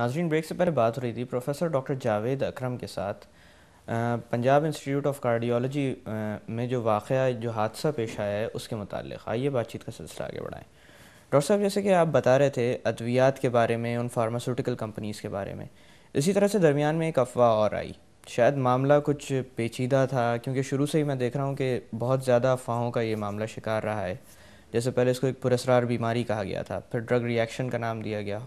ناظرین، بریک سے پہلے بات ہو رہی تھی پروفیسر ڈاکٹر جاوید اکرم کے ساتھ پنجاب انسٹیٹیوٹ آف کارڈیولوجی میں جو واقعہ جو حادثہ پیش آیا ہے اس کے متعلق آئیے بات چیت کا سلسلہ آگے بڑھائیں۔ ڈاکٹر صاحب، جیسے کہ آپ بتا رہے تھے ادویات کے بارے میں، ان فارماسیوٹیکل کمپنیز کے بارے میں، اسی طرح سے درمیان میں ایک افواہ اور آئی، شاید معاملہ کچھ پیچیدہ تھا کیونکہ شروع سے ہی میں دیکھ رہا ہوں کہ بہت زیادہ افواہوں کا یہ معاملہ شکار رہا ہے۔ جیسے پہلے اس کو ایک پراسرار بیماری کہا گیا تھا، پھر ڈرگ ری ایکشن کا نام دیا گیا۔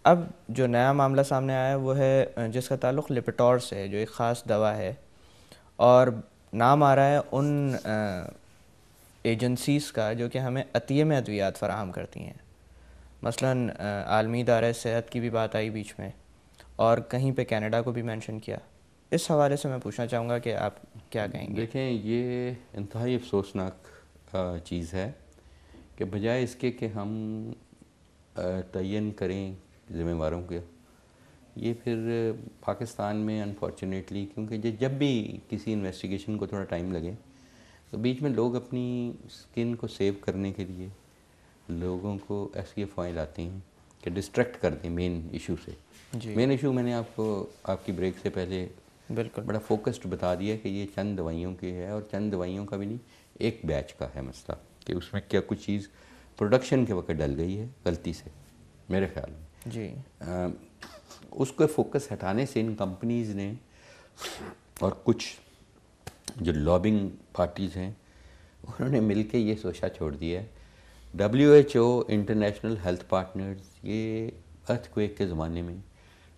اب جو نیا معاملہ سامنے آیا ہے وہ ہے جس کا تعلق لپٹور سے ہے، جو ایک خاص دوا ہے، اور نام آ رہا ہے ان ایجنسیز کا جو کہ ہمیں عطیے میں ادویات فراہم کرتی ہیں، مثلاً عالمی ادارہ صحت کی بھی بات آئی بیچ میں، اور کہیں پہ کینیڈا کو بھی مینشن کیا۔ اس حوالے سے میں پوچھنا چاہوں گا کہ آپ کیا کہیں گے؟ دیکھیں، یہ انتہائی افسوسناک چیز ہے کہ بجائے اس کے کہ ہم تعین کریں ذمہ داروں کے، یہ پھر پاکستان میں انفارچونیٹلی، کیونکہ جب بھی کسی انویسٹیگیشن کو تھوڑا ٹائم لگے تو بیچ میں لوگ اپنی سکن کو سیو کرنے کے لیے لوگوں کو ایسی افواہیں لاتے ہیں کہ ڈسٹریکٹ کر دیں مین ایشو سے۔ جی مین ایشو میں نے آپ کو آپ کی بریک سے پہلے بالکل بڑا فوکسڈ بتا دیا کہ یہ چند دوائیوں کی ہے، اور چند دوائیوں کا بھی نہیں، ایک بیچ کا ہے مسئلہ، کہ اس میں کیا کچھ چیز پروڈکشن کے وقت ڈل گئی ہے غلطی سے میرے خیال میں۔ جی اس کو فوکس ہٹانے سے ان کمپنیز نے اور کچھ جو لابنگ پارٹیز ہیں انہوں نے مل کے یہ سوچا چھوڑ دیا ہے۔ WHO، انٹرنیشنل ہیلتھ پارٹنرز، یہ ارتھ کویک کے زمانے میں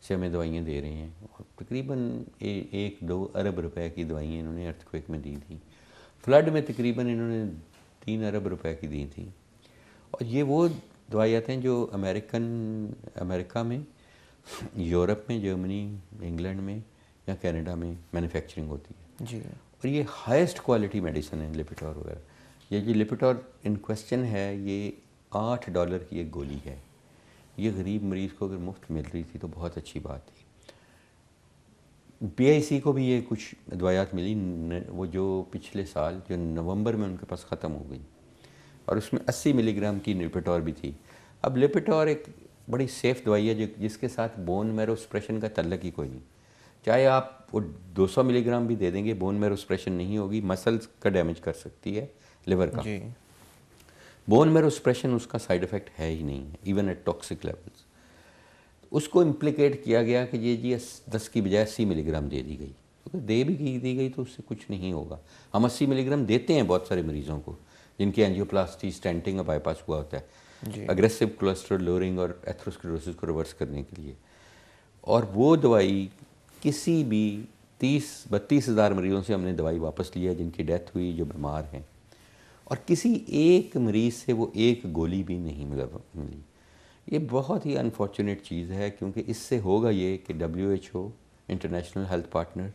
سے ہمیں دوائیاں دے رہے ہیں، اور تقریباً 1-2 ارب روپے کی دوائیاں انہوں نے ارتھ کویک میں دی تھیں۔ فلڈ میں تقریباً انہوں نے 3 ارب روپے کی دی تھیں، اور یہ وہ دوائیات ہیں جو امریکہ میں، یورپ میں، جرمنی، انگلینڈ میں یا کینیڈا میں مینوفیکچرنگ ہوتی ہے، جی اور یہ ہائیسٹ کوالٹی میڈیسن ہے لپٹور وغیرہ۔ یہ جو لپٹور ان کویسچن ہے، یہ $8 کی ایک گولی ہے۔ یہ غریب مریض کو اگر مفت مل رہی تھی تو بہت اچھی بات تھی۔ PIC کو بھی یہ کچھ دوائیات ملی، وہ جو پچھلے سال جو نومبر میں ان کے پاس ختم ہو گئی، اور اس میں 80 ملی گرام کی لپٹور بھی تھی۔ اب لپٹور ایک بڑی سیف دوائی ہے جس کے ساتھ بون میرو سپریشن کا تعلق ہی کوئی نہیں۔ چاہے آپ وہ 200 ملی گرام بھی دے دیں گے، بون میرو سپریشن نہیں ہوگی، مسلز کا ڈیمیج کر سکتی ہے، لیور کا۔ جی بون میرو سپریشن اس کا سائیڈ ایفیکٹ ہے ہی نہیں، ایون ایٹ ٹاکسک لیولز۔ اس کو امپلیکیٹ کیا گیا کہ یہ 10 کی بجائے 80 ملی گرام دے دی گئی، کیونکہ دی گئی تو اس سے کچھ نہیں ہوگا۔ ہم 80 ملی گرام دیتے ہیں بہت سارے مریضوں کو جن کی اینجیوپلاسٹی، اسٹینٹنگ اور بائی پاس ہوا ہوتا ہے، جی اگریسو کولیسٹرول لوئرنگ اور ایتھروسکلیروسس کو ریورس کرنے کے لیے۔ اور وہ دوائی کسی بھی 32 ہزار مریضوں سے ہم نے دوائی واپس لی ہے جن کی ڈیتھ ہوئی، جو بیمار ہیں، اور کسی ایک مریض سے وہ ایک گولی بھی نہیں ملی۔ یہ بہت ہی انفارچونیٹ چیز ہے، کیونکہ اس سے ہوگا یہ کہ WHO، international health partner,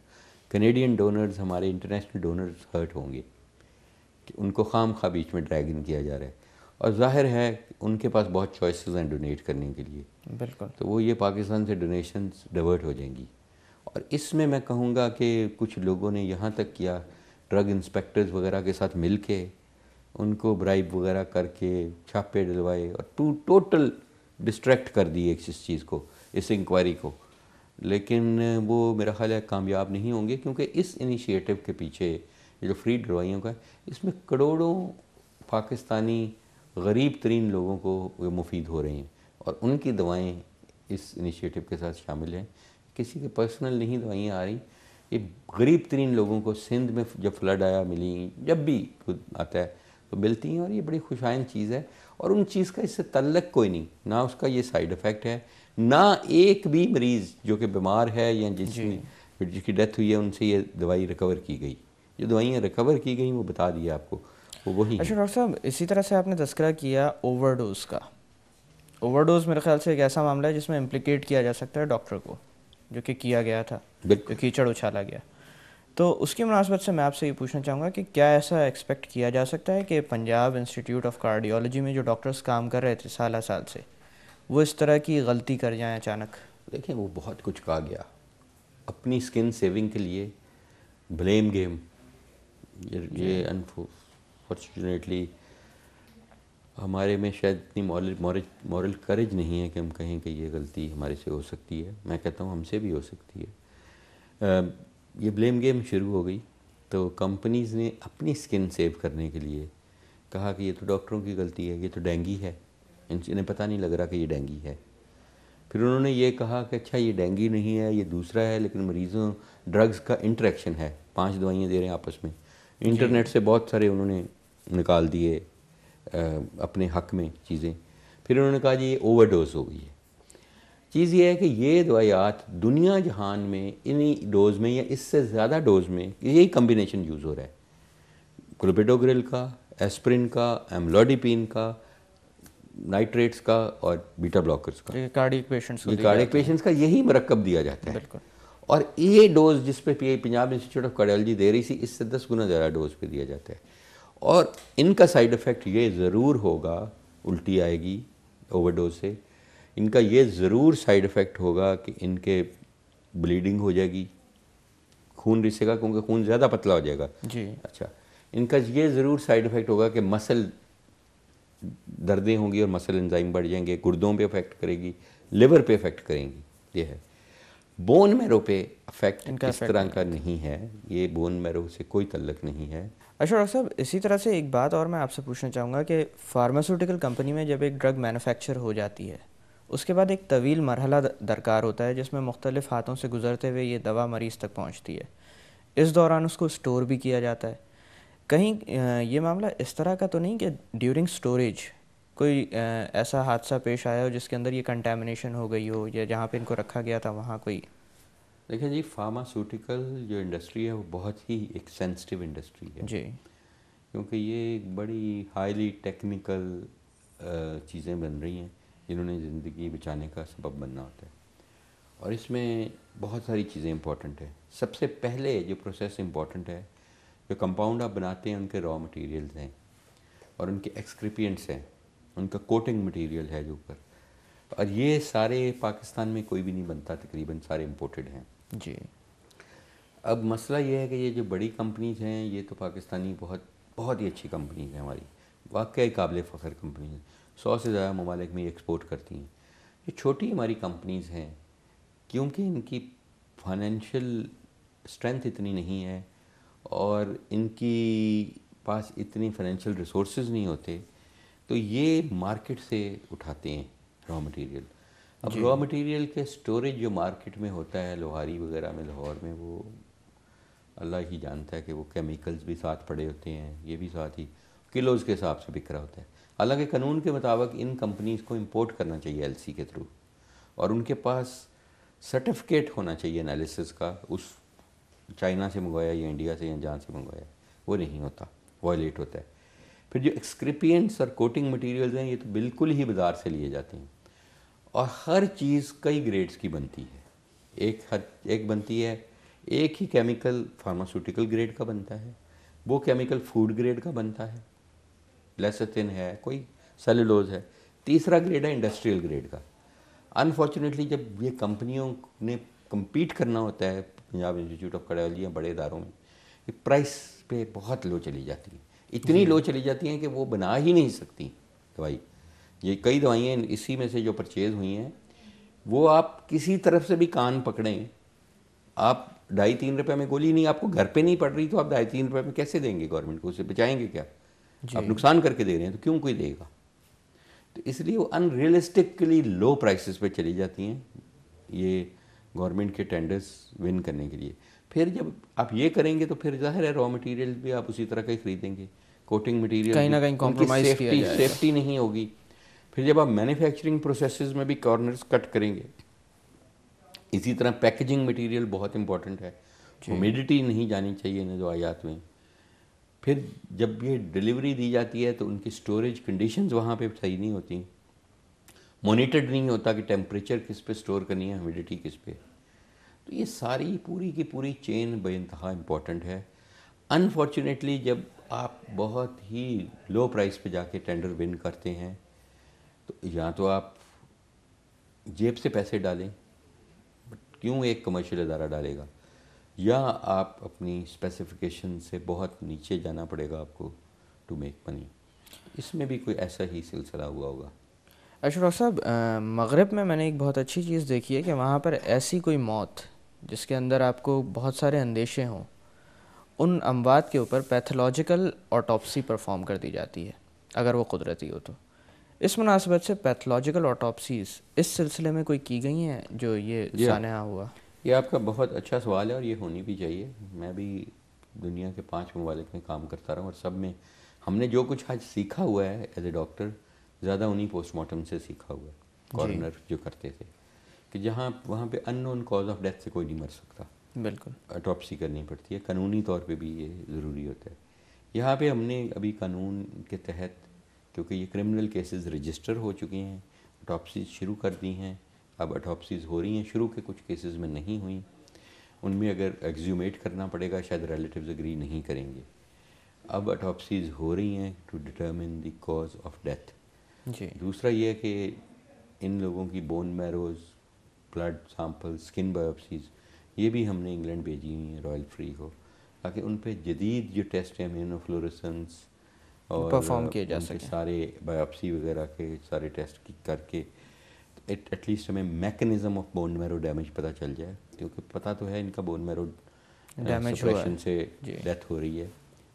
Canadian donors, ہمارے انٹرنیشنل ڈونرز ہرٹ ہوں گے کہ ان کو خام خواہ بیچ میں ڈریگ ان کیا جا رہا ہے، اور ظاہر ہے ان کے پاس بہت چوائسز ہیں ڈونیٹ کرنے کے لیے، بالکل تو وہ یہ پاکستان سے ڈونیشنز ڈیورٹ ہو جائیں گی۔ اور اس میں کہوں گا کہ کچھ لوگوں نے یہاں تک کیا، ڈرگ انسپیکٹرز وغیرہ کے ساتھ مل کے ان کو برائب وغیرہ کر کے چھاپے ڈلوائے، اور ٹوٹل ڈسٹریکٹ کر دی اس چیز کو، اس انکوائری کو۔ لیکن وہ میرا خیال ہے کامیاب نہیں ہوں گے، کیونکہ اس انیشیٹو کے پیچھے یہ جو فری دوائیوں کا ہے، اس میں کروڑوں پاکستانی غریب ترین لوگوں کو مفید ہو رہے ہیں، اور ان کی دوائیں اس انیشیٹو کے ساتھ شامل ہیں۔ کسی کے پرسنل نہیں دوائیاں آ رہی، یہ غریب ترین لوگوں کو سندھ میں جب فلڈ آیا ملی، جب بھی آتا ہے تو ملتی ہیں، اور یہ بڑی خوشائن چیز ہے، اور ان چیز کا اس سے تعلق کوئی نہیں، نہ اس کا یہ سائیڈ ایفیکٹ ہے، نہ ایک بھی مریض جو کہ بیمار ہے یا جس کی ڈیتھ ہوئی ہے ان سے یہ دوائی ریکور کی گئی۔ جو دوائیاں ریکور کی گئیں وہ بتا دیا آپ کو، وہ وہی ہیں۔ اچھا ڈاکٹر صاحب، اسی طرح سے آپ نے تذکرہ کیا اوور ڈوز کا۔ اوور ڈوز میرے خیال سے ایک ایسا معاملہ ہے جس میں امپلیکیٹ کیا جا سکتا ہے ڈاکٹر کو، جو کہ کیا گیا تھا، جو کیچڑ اچھالا گیا۔ تو اس کی مناسبت سے میں آپ سے یہ پوچھنا چاہوں گا کہ کیا ایسا ایکسپیکٹ کیا جا سکتا ہے کہ پنجاب انسٹیٹیوٹ آف کارڈیولوجی میں جو ڈاکٹرز کام کر رہے تھے سالہ سال سے، وہ اس طرح کی غلطی کر جائیں اچانک؟ دیکھیں، وہ بہت کچھ کہا گیا اپنی سکن سیونگ کے لیے، بلیم گیم، یہ انفارچونیٹلی ہمارے میں شاید اتنی مورل کریج نہیں ہے کہ ہم کہیں کہ یہ غلطی ہمارے سے ہو سکتی ہے. میں کہتا ہوں ہم سے بھی ہو سکتی ہے. یہ بلیم گیم شروع ہو گئی تو کمپنیز نے اپنی سکن سیو کرنے کے لیے کہا کہ یہ تو ڈاکٹروں کی غلطی ہے, یہ تو ڈینگی ہے, انہیں پتہ نہیں لگ رہا کہ یہ ڈینگی ہے. پھر انہوں نے یہ کہا کہ اچھا یہ ڈینگی نہیں ہے, یہ دوسرا ہے, لیکن مریضوں ڈرگز کا انٹریکشن ہے, 5 دوائیاں دے رہے ہیں آپس میں. انٹرنیٹ سے بہت سارے انہوں نے نکال دیے اپنے حق میں چیزیں. پھر انہوں نے کہا جی یہ اوور ڈوز ہو گئی ہے. چیز یہ ہے کہ یہ دوائیات دنیا جہان میں انہی ڈوز میں یا اس سے زیادہ ڈوز میں یہی کمبینیشن یوز ہو رہا ہے, کلوپیڈوگریل کا, ایسپرین کا, ایملوڈیپین کا, نائٹریٹس کا اور بیٹا بلاکرز کا. یہ کارڈیک پیشنٹس کو یہ کارڈیک پیشنٹس کا یہی مرکب دیا جاتا ہے. بالکل. اور یہ ڈوز جس پہ پنجاب انسٹیٹیوٹ آف کارڈیالوجی دے رہی تھی اس سے 10 گنا زیادہ ڈوز پہ دیا جاتا ہے. اور ان کا سائیڈ افیکٹ یہ ضرور ہوگا, الٹی آئے گی اوور ڈوز سے. ان کا یہ ضرور سائیڈ افیکٹ ہوگا کہ ان کے بلیڈنگ ہو جائے گی, خون رسے گا کیونکہ خون زیادہ پتلا ہو جائے گا. جی. اچھا, ان کا یہ ضرور سائیڈ افیکٹ ہوگا کہ مسل دردیں ہوں گی اور مسل انزائم بڑھ جائیں گے, گردوں پہ افیکٹ کرے گی, لیور پہ افیکٹ کریں گی. یہ ہے. بون میرو پہ افیکٹ اس طرح کا نہیں ہے, یہ بون میرو سے کوئی تعلق نہیں ہے. اچھا ڈاکٹر صاحب, اسی طرح سے ایک بات اور میں آپ سے پوچھنا چاہوں گا کہ فارماسیوٹیکل کمپنی میں جب ایک ڈرگ مینوفیکچر ہو جاتی ہے اس کے بعد ایک طویل مرحلہ درکار ہوتا ہے جس میں مختلف ہاتھوں سے گزرتے ہوئے یہ دوا مریض تک پہنچتی ہے. اس دوران اس کو اسٹور بھی کیا جاتا ہے. کہیں یہ معاملہ اس طرح کا تو نہیں کہ ڈیورنگ اسٹوریج کوئی ایسا حادثہ پیش آیا ہو جس کے اندر یہ کنٹامنیشن ہو گئی ہو, یا جہاں پہ ان کو رکھا گیا تھا وہاں کوئی؟ دیکھیں جی, فارماسیوٹیکل جو انڈسٹری ہے وہ بہت ہی ایک سینسٹیو انڈسٹری ہے. جی. کیونکہ یہ ایک بڑی ہائیلی ٹیکنیکل چیزیں بن رہی ہیں جنہوں نے زندگی بچانے کا سبب بننا ہوتا ہے. اور اس میں بہت ساری چیزیں امپورٹنٹ ہیں. سب سے پہلے جو پروسیس امپورٹنٹ ہے, جو کمپاؤنڈ آپ بناتے ہیں ان کے را مٹیریلز ہیں اور ان کے ایکسکریپینٹس ہیں, ان کا کوٹنگ مٹیریل ہے جو اوپر, اور یہ سارے پاکستان میں کوئی بھی نہیں بنتا, تقریباً سارے امپورٹڈ ہیں. جی. اب مسئلہ یہ ہے کہ یہ جو بڑی کمپنیز ہیں یہ تو پاکستانی بہت ہی اچھی کمپنیز ہیں ہماری, واقعی قابل فخر کمپنیز ہیں, 100 سے زیادہ ممالک میں یہ ایکسپورٹ کرتی ہیں. یہ چھوٹی ہماری کمپنیز ہیں کیونکہ ان کی فائنینشیل اسٹرینتھ اتنی نہیں ہے اور ان کی پاس اتنی فائنینشیل ریسورسز نہیں ہوتے, تو یہ مارکیٹ سے اٹھاتے ہیں را مٹیریل. اب را مٹیریل کے سٹوریج جو مارکیٹ میں ہوتا ہے لوہاری وغیرہ میں, لاہور میں, وہ اللہ ہی جانتا ہے کہ وہ کیمیکلز بھی ساتھ پڑے ہوتے ہیں, یہ بھی ساتھ ہی کلوز کے حساب سے بک رہا ہوتا ہے. حالانکہ قانون کے مطابق ان کمپنیز کو امپورٹ کرنا چاہیے ایل سی کے تھرو, اور ان کے پاس سرٹیفکیٹ ہونا چاہیے انالیسس کا, اس چائنا سے منگوایا یا انڈیا سے یا جہاں سے منگوایا, وہ نہیں ہوتا, وائلیٹ ہوتا ہے. پھر جو ایکسکریپینٹس اور کوٹنگ مٹیریلز ہیں یہ تو بالکل ہی بازار سے لیے جاتے ہیں, اور ہر چیز کئی گریڈز کی بنتی ہے. ایک بنتی ہے, ایک ہی کیمیکل فارماسیوٹیکل گریڈ کا بنتا ہے, وہ کیمیکل فوڈ گریڈ کا بنتا ہے, لیسرٹن ہے, کوئی سیلولوز ہے. تیسرا گریڈ ہے انڈسٹریل گریڈ کا. انفارچونیٹلی جب یہ کمپنیوں نے کمپیٹ کرنا ہوتا ہے پنجاب انسٹیٹیوٹ آف کارڈیالوجی یا بڑے اداروں میں, یہ پرائس پہ بہت لو چلی جاتی ہیں, اتنی لو چلی جاتی ہیں کہ وہ بنا ہی نہیں سکتی دوائی. یہ کئی دوائیاں اسی میں سے جو پرچیز ہوئی ہیں وہ آپ کسی طرف سے بھی کان پکڑیں, آپ 2.5-3 روپے میں گولی نہیں, آپ کو گھر پہ نہیں پڑ رہی تو آپ 2.5-3 روپے میں کیسے دیں گے گورنمنٹ کو, اسے بچائیں گے کیا؟ آپ نقصان کر کے دے رہے ہیں تو کیوں کوئی دے گا؟ تو اس لیے وہ ان ریئلسٹکلی لو پرائسز پہ چلی جاتی ہیں یہ گورنمنٹ کے ٹینڈرز ون کرنے کے لیے. پھر جب آپ یہ کریں گے تو پھر ظاہر ہے را مٹیریل بھی آپ اسی طرح کا ہی خریدیں گے, کوٹنگ مٹیریل کہیں نہ کہیں ان کی کمپرومائز کیا جائے گا, سیفٹی نہیں ہوگی. پھر جب آپ مینوفیکچرنگ پروسیسز میں بھی کارنرز کٹ کریں گے. اسی طرح پیکیجنگ مٹیریل بہت امپورٹنٹ ہے, ہیومیڈیٹی نہیں جانی چاہیے ان دوائی میں. پھر جب یہ ڈیلیوری دی جاتی ہے تو ان کی سٹوریج کنڈیشنز وہاں پہ صحیح نہیں ہوتی, مانیٹرڈ نہیں ہوتا کہ ٹیمپریچر کس پہ سٹور کرنی ہے, ہیومیڈیٹی کس پہ. تو یہ ساری پوری کی پوری چین بے انتہا امپورٹنٹ ہے. انفارچونیٹلی جب آپ بہت ہی لو پرائس پہ جا کے ٹینڈر ون کرتے ہیں تو یا تو آپ جیب سے پیسے ڈالیں, کیوں ایک کمرشل ادارہ ڈالے گا, یا آپ اپنی اسپیسیفیکیشن سے بہت نیچے جانا پڑے گا آپ کو ٹو میک منی. اس میں بھی کوئی ایسا ہی سلسلہ ہوا ہوگا. اچھا ڈاکٹر صاحب، مغرب میں میں نے ایک بہت اچھی چیز دیکھی ہے کہ وہاں پر ایسی کوئی موت جس کے اندر آپ کو بہت سارے اندیشے ہوں، ان اموات کے اوپر پیتھولوجیکل آٹوپسی پرفارم کر دی جاتی ہے اگر وہ قدرتی ہو تو. اس مناسبت سے پیتھولوجیکل آٹوپسیز اس سلسلے میں کوئی کی گئی ہیں جو یہ جی ہاں، سانحہ ہوا؟ یہ آپ کا بہت اچھا سوال ہے اور یہ ہونی بھی چاہیے. میں بھی دنیا کے 5 ممالک میں کام کرتا رہا ہوں اور سب میں ہم نے جو کچھ آج سیکھا ہوا ہے ایز اے ڈاکٹر، زیادہ انہیں پوسٹ مارٹم سے سیکھا ہوا ہے. جی کورنر جو کرتے تھے کہ جہاں وہاں پہ ان نون کاز آف ڈیتھ سے کوئی نہیں مر سکتا، بالکل. اٹاپسی کرنی پڑتی ہے. قانونی طور پہ بھی یہ ضروری ہوتا ہے. یہاں پہ ہم نے ابھی قانون کے تحت، کیونکہ یہ کرمنل کیسز رجسٹر ہو چکی ہیں، اٹاپسیز شروع کر دی ہیں. اب اٹاپسیز ہو رہی ہیں، شروع کے کچھ کیسز میں نہیں ہوئیں. ان میں اگر ایگزیومیٹ کرنا پڑے گا شاید ریلیٹیوز اگری نہیں کریں گے. اب اٹاپسیز ہو رہی ہیں to determine the cause of death. جی. دوسرا یہ ہے کہ ان لوگوں کی bone marrows, blood sample, skin biopsies یہ بھی ہم نے انگلینڈ بھیجی ہوئی ہیں رائل فری کو، تاکہ ان پہ جدید جو ٹیسٹ ہیں امیونو فلوریسنس اور پرفارم کیے جا ان کے سکیں. سارے بایوپسی وغیرہ کے سارے ٹیسٹ کر کے ایٹ لیسٹ ہمیں mechanism of bone Meru damage پتہ چل جائے. کیونکہ پتہ تو ہے ان کا بون میرو ڈیمیج ہوا ہے. سپریشن سے جی. ڈیتھ ہو رہی ہے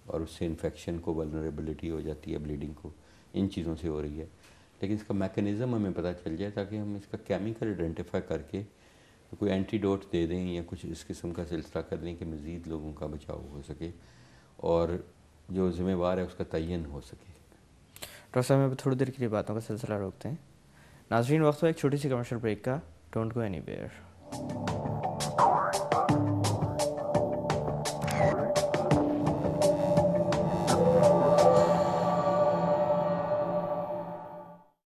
اور اس سے انفیکشن کو ولنریبلٹی ہو جاتی ہے، بلیڈنگ کو، ان چیزوں سے ہو رہی ہے. لیکن اس کا میکنزم ہمیں پتہ چل جائے تاکہ ہم اس کا کیمیکل آئیڈینٹیفائی کر کے کوئی اینٹی ڈوٹ دے دیں یا کچھ اس قسم کا سلسلہ کر دیں کہ مزید لوگوں کا بچاؤ ہو سکے اور جو ذمہ وار ہے اس کا تعین ہو سکے. ڈاکٹر صاحب میں تھوڑی دیر کے لیے باتوں کا سلسلہ روکتے ہیں. ناظرین، وقت ہو ایک چھوٹی سی کمرشل بریک کا. Don't go any where.